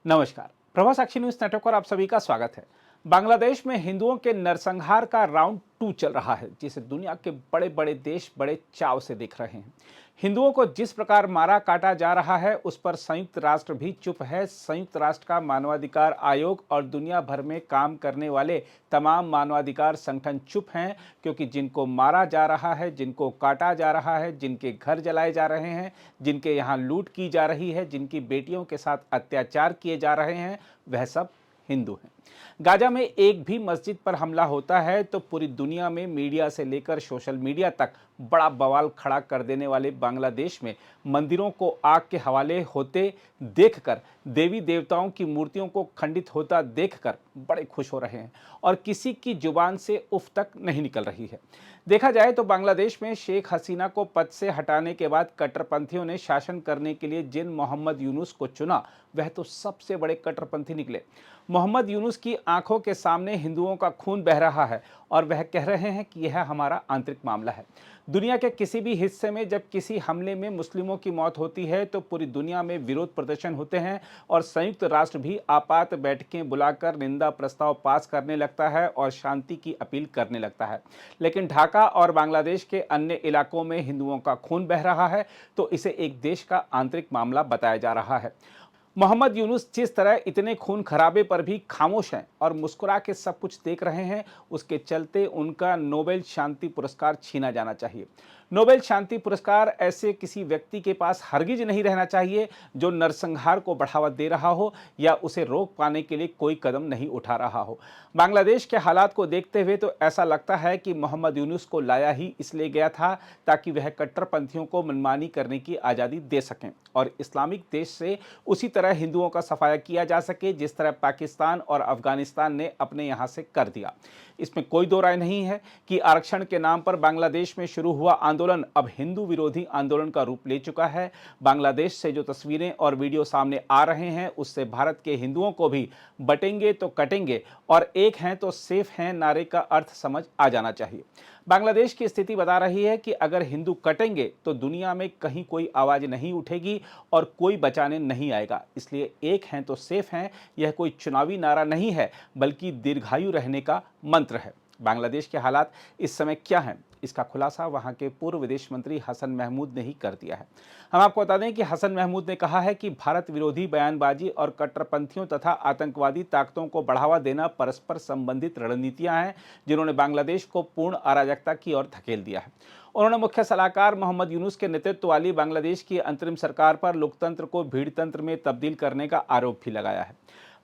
नमस्कार, प्रभा साक्षी news network पर आप सभी का स्वागत है। बांग्लादेश में हिंदुओं के नरसंहार का राउंड 2 चल रहा है, जिसे दुनिया के बड़े बड़े देश बड़े चाव से देख रहे हैं। हिंदुओं को जिस प्रकार मारा काटा जा रहा है, उस पर संयुक्त राष्ट्र भी चुप है। संयुक्त राष्ट्र का मानवाधिकार आयोग और दुनिया भर में काम करने वाले तमाम मानवाधिकार संगठन चुप हैं, क्योंकि जिनको मारा जा रहा है, जिनको काटा जा रहा है, जिनके घर जलाए जा रहे हैं, जिनके यहाँ लूट की जा रही है, जिनकी बेटियों के साथ अत्याचार किए जा रहे हैं, वह सब हिंदू हैं। गाजा में एक भी मस्जिद पर हमला होता है तो पूरी दुनिया में मीडिया से लेकर सोशल मीडिया तक बड़ा बवाल खड़ा कर देने वाले बांग्लादेश में मंदिरों को आग के हवाले होते देखकर, देवी देवताओं की मूर्तियों को खंडित होता देखकर बड़े खुश हो रहे हैं और किसी की जुबान से उफ तक नहीं निकल रही है। देखा जाए तो बांग्लादेश में शेख हसीना को पद से हटाने के बाद कट्टरपंथियों ने शासन करने के लिए जिन मोहम्मद यूनुस को चुना, वह तो सबसे बड़े कट्टरपंथी निकले। मोहम्मद यूनुस की आंखों के सामने हिंदुओं का खून बह रहा है और वह कह रहे हैं कि यह हमारा आंतरिक मामला है। दुनिया के किसी भी हिस्से में जब किसी हमले में मुस्लिमों की मौत होती है तो पूरी दुनिया में विरोध प्रदर्शन होते हैं और संयुक्त राष्ट्र भी आपात बैठकें बुलाकर निंदा प्रस्ताव पास करने लगता है और शांति की अपील करने लगता है। लेकिन ढाका और बांग्लादेश के अन्य इलाकों में हिंदुओं का खून बह रहा है तो इसे एक देश का आंतरिक मामला बताया जा रहा है। मोहम्मद यूनुस जिस तरह इतने खून खराबे पर भी खामोश हैं और मुस्कुरा के सब कुछ देख रहे हैं, उसके चलते उनका नोबेल शांति पुरस्कार छीना जाना चाहिए। नोबेल शांति पुरस्कार ऐसे किसी व्यक्ति के पास हरगिज नहीं रहना चाहिए जो नरसंहार को बढ़ावा दे रहा हो या उसे रोक पाने के लिए कोई कदम नहीं उठा रहा हो। बांग्लादेश के हालात को देखते हुए तो ऐसा लगता है कि मोहम्मद यूनुस को लाया ही इसलिए गया था ताकि वह कट्टरपंथियों को मनमानी करने की आज़ादी दे सकें और इस्लामिक देश से उसी तरह हिंदुओं का सफाया किया जा सके जिस तरह पाकिस्तान और अफगानिस्तान ने अपने यहाँ से कर दिया। इसमें कोई दो राय नहीं है कि आरक्षण के नाम पर बांग्लादेश में शुरू हुआ आंदोलन अब हिंदू विरोधी आंदोलन का रूप ले चुका है। बांग्लादेश से जो तस्वीरें और वीडियो सामने आ रहे हैं, उससे भारत के हिंदुओं को भी बटेंगे तो कटेंगे और एक हैं तो सेफ हैं नारे का अर्थ समझ आ जाना चाहिए। बांग्लादेश की स्थिति बता रही है कि अगर हिंदू कटेंगे तो दुनिया में कहीं कोई आवाज़ नहीं उठेगी और कोई बचाने नहीं आएगा। इसलिए एक हैं तो सेफ हैं, यह कोई चुनावी नारा नहीं है बल्कि दीर्घायु रहने का मंत्र है। बांग्लादेश के हालात इस समय क्या हैं, इसका खुलासा वहां के पूर्व विदेश मंत्री हसन महमूद ने ही कर दिया है। हम आपको बता दें कि हसन महमूद ने कहा है कि भारत विरोधी बयानबाजी और कट्टरपंथियों तथा आतंकवादी ताकतों को बढ़ावा देना परस्पर संबंधित रणनीतियां हैं जिन्होंने बांग्लादेश को पूर्ण अराजकता की ओर धकेल दिया है। उन्होंने मुख्य सलाहकार मोहम्मद यूनुस के नेतृत्व वाली बांग्लादेश की अंतरिम सरकार पर लोकतंत्र को भीड़तंत्र में तब्दील करने का आरोप भी लगाया है।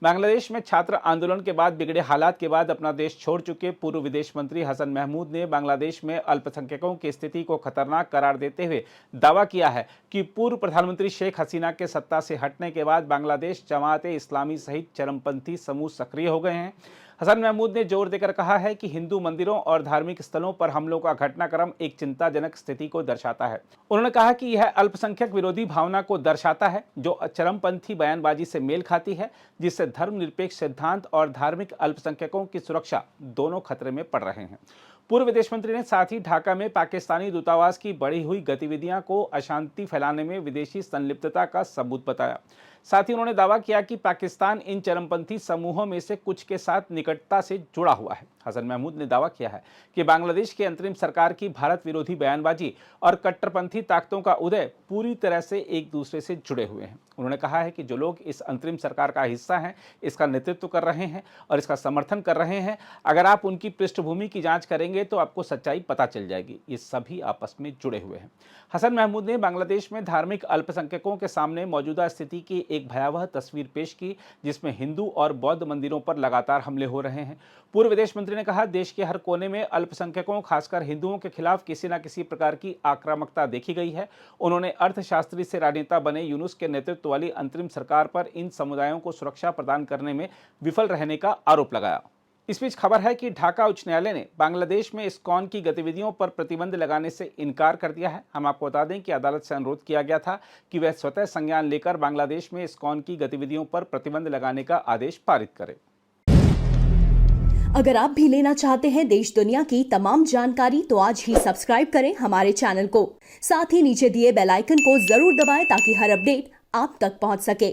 बांग्लादेश में छात्र आंदोलन के बाद बिगड़े हालात के बाद अपना देश छोड़ चुके पूर्व विदेश मंत्री हसन महमूद ने बांग्लादेश में अल्पसंख्यकों की स्थिति को खतरनाक करार देते हुए दावा किया है कि पूर्व प्रधानमंत्री शेख हसीना के सत्ता से हटने के बाद बांग्लादेश जमात-ए इस्लामी सहित चरमपंथी समूह सक्रिय हो गए हैं। हसन महमूद ने जोर देकर कहा है कि हिंदू मंदिरों और धार्मिक स्थलों पर हमलों का घटनाक्रम एक चिंताजनक स्थिति को दर्शाता है। उन्होंने कहा कि यह अल्पसंख्यक विरोधी भावना को दर्शाता है जो चरमपंथी बयानबाजी से मेल खाती है, जिससे धर्मनिरपेक्ष सिद्धांत और धार्मिक अल्पसंख्यकों की सुरक्षा दोनों खतरे में पड़ रहे हैं। पूर्व विदेश मंत्री ने साथ ही ढाका में पाकिस्तानी दूतावास की बढ़ी हुई गतिविधियां को अशांति फैलाने में विदेशी संलिप्तता का सबूत बताया। साथ ही उन्होंने दावा किया कि पाकिस्तान इन चरमपंथी समूहों में से कुछ के साथ निकटता से जुड़ा हुआ है। हसन महमूद ने दावा किया है कि बांग्लादेश की अंतरिम सरकार की भारत विरोधी बयानबाजी और कट्टरपंथी ताकतों का उदय पूरी तरह से एक दूसरे से जुड़े हुए हैं। उन्होंने कहा है कि जो लोग इस अंतरिम सरकार का हिस्सा हैं, इसका नेतृत्व कर रहे हैं और इसका समर्थन कर रहे हैं, अगर आप उनकी पृष्ठभूमि की जांच करेंगे तो आपको सच्चाई पता चल जाएगी। ये सभी आपस में जुड़े हुए हैं। हसन महमूद ने बांग्लादेश में धार्मिक अल्पसंख्यकों के सामने मौजूदा स्थिति की एक भयावह तस्वीर पेश की, जिसमें हिंदू और बौद्ध मंदिरों पर लगातार हमले हो रहे हैं। पूर्व विदेश मंत्री ने कहा, देश के हर कोने में अल्पसंख्यकों खासकर हिंदुओं के खिलाफ किसी न किसी प्रकार की आक्रामकता देखी गई है। उन्होंने अर्थशास्त्री से राजनेता बने यूनुस के नेतृत्व वाली अंतरिम सरकार पर इन समुदायों को सुरक्षा प्रदान करने में विफल रहने का आरोप लगाया। इस बीच खबर है कि ढाका उच्च न्यायालय ने बांग्लादेश में इस्कॉन की गतिविधियों पर प्रतिबंध लगाने से इनकार कर दिया है। हम आपको बता दें कि अदालत से अनुरोध किया गया था कि वह स्वतः संज्ञान लेकर बांग्लादेश में इस्कॉन की गतिविधियों पर प्रतिबंध लगाने का आदेश पारित करे। अगर आप भी लेना चाहते हैं देश दुनिया की तमाम जानकारी तो आज ही सब्सक्राइब करें हमारे चैनल को। साथ ही नीचे दिए बेल आइकन को जरूर दबाएं ताकि हर अपडेट आप तक पहुंच सके।